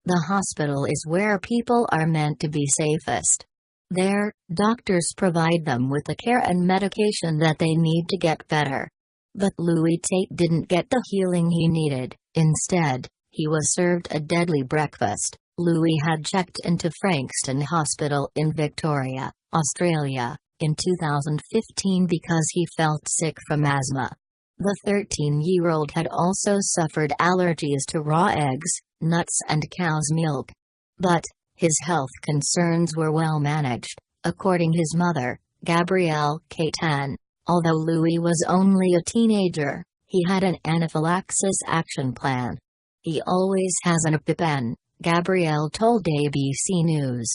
The hospital is where people are meant to be safest. There, doctors provide them with the care and medication that they need to get better. But Louis Tate didn't get the healing he needed. Instead, he was served a deadly breakfast. Louis had checked into Frankston Hospital in Victoria, Australia, in 2015 because he felt sick from asthma. The 13-year-old had also suffered allergies to raw eggs, nuts and cow's milk. But his health concerns were well managed, according to his mother, Gabrielle Catan. Although Louis was only a teenager, he had an anaphylaxis action plan. He always has an EpiPen, Gabrielle told ABC News.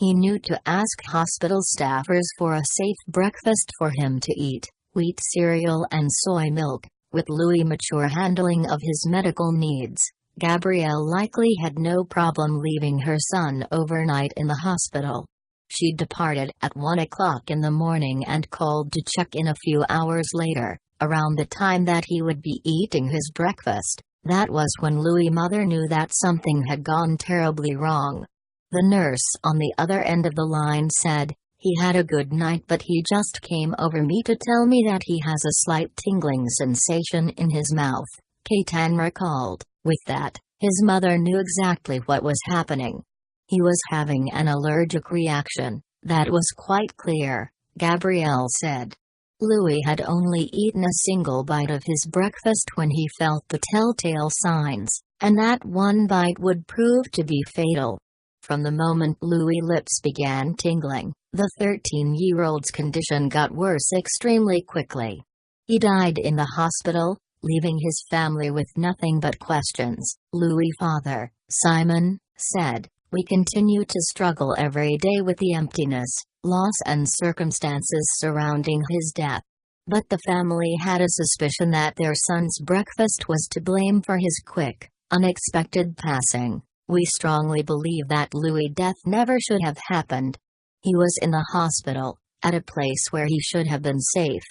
He knew to ask hospital staffers for a safe breakfast for him to eat, wheat cereal and soy milk. With Louis' mature handling of his medical needs, Gabrielle likely had no problem leaving her son overnight in the hospital. She departed at 1 o'clock in the morning and called to check in a few hours later, around the time that he would be eating his breakfast. That was when Louis' mother knew that something had gone terribly wrong. The nurse on the other end of the line said, "He had a good night, but he just came over me to tell me that he has a slight tingling sensation in his mouth," Catan recalled. With that, his mother knew exactly what was happening. He was having an allergic reaction, that was quite clear, Gabrielle said. Louis had only eaten a single bite of his breakfast when he felt the telltale signs, and that one bite would prove to be fatal. From the moment Louis' lips began tingling, the 13-year-old's condition got worse extremely quickly. He died in the hospital, leaving his family with nothing but questions. Louis' father, Simon, said, "We continue to struggle every day with the emptiness, loss and circumstances surrounding his death." But the family had a suspicion that their son's breakfast was to blame for his quick, unexpected passing. "We strongly believe that Louis' death never should have happened. He was in the hospital, at a place where he should have been safe.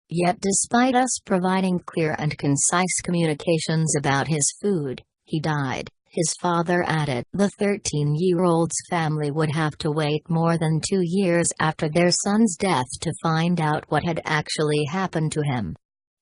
Yet despite us providing clear and concise communications about his food, he died," his father added. The 13-year-old's family would have to wait more than 2 years after their son's death to find out what had actually happened to him.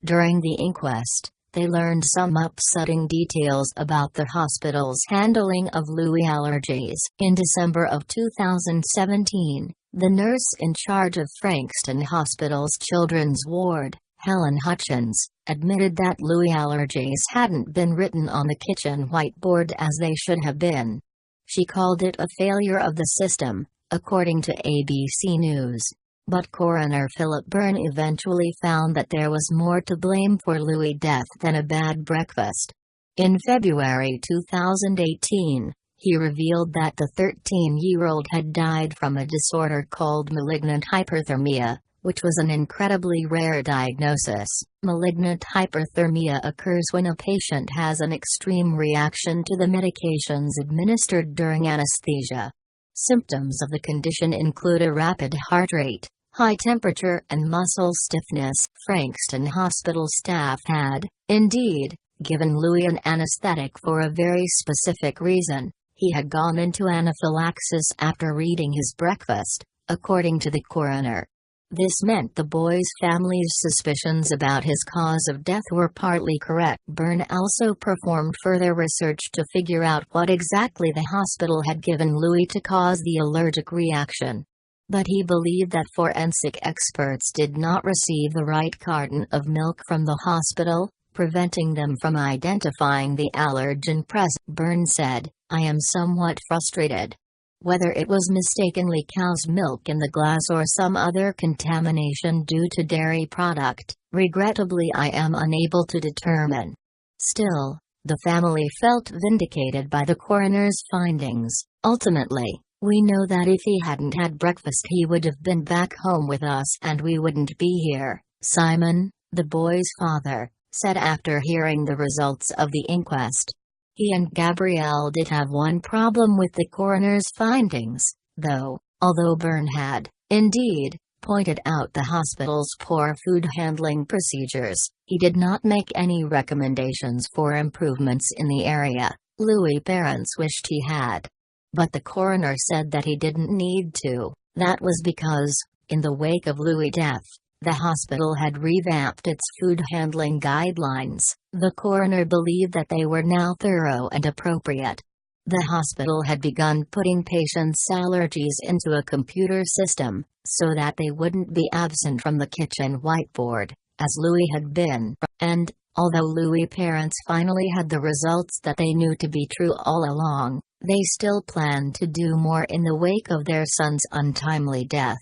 During the inquest, they learned some upsetting details about the hospital's handling of Louis' allergies. In December of 2017, the nurse in charge of Frankston Hospital's children's ward, Helen Hutchins, admitted that Louis' allergies hadn't been written on the kitchen whiteboard as they should have been. She called it a failure of the system, according to ABC News. But coroner Philip Byrne eventually found that there was more to blame for Louis' death than a bad breakfast. In February 2018, he revealed that the 13-year-old had died from a disorder called malignant hyperthermia, which was an incredibly rare diagnosis. Malignant hyperthermia occurs when a patient has an extreme reaction to the medications administered during anesthesia. Symptoms of the condition include a rapid heart rate, high temperature and muscle stiffness. Frankston Hospital staff had, indeed, given Louis an anesthetic for a very specific reason. He had gone into anaphylaxis after eating his breakfast, according to the coroner. This meant the boy's family's suspicions about his cause of death were partly correct. Byrne also performed further research to figure out what exactly the hospital had given Louis to cause the allergic reaction. But he believed that forensic experts did not receive the right carton of milk from the hospital, preventing them from identifying the allergen present. Byrne said, "I am somewhat frustrated. Whether it was mistakenly cow's milk in the glass or some other contamination due to dairy product, regrettably I am unable to determine." Still, the family felt vindicated by the coroner's findings. "Ultimately, we know that if he hadn't had breakfast he would have been back home with us and we wouldn't be here," Simon, the boy's father, said after hearing the results of the inquest. He and Gabrielle did have one problem with the coroner's findings, though. Although Byrne had, indeed, pointed out the hospital's poor food handling procedures, he did not make any recommendations for improvements in the area. Louis' parents wished he had. But the coroner said that he didn't need to. That was because, in the wake of Louis' death, the hospital had revamped its food handling guidelines. The coroner believed that they were now thorough and appropriate. The hospital had begun putting patients' allergies into a computer system, so that they wouldn't be absent from the kitchen whiteboard, as Louis had been, and, although Louis' parents finally had the results that they knew to be true all along, they still planned to do more in the wake of their son's untimely death.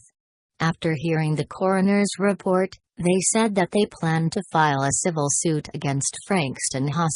After hearing the coroner's report, they said that they planned to file a civil suit against Frankston Hospital.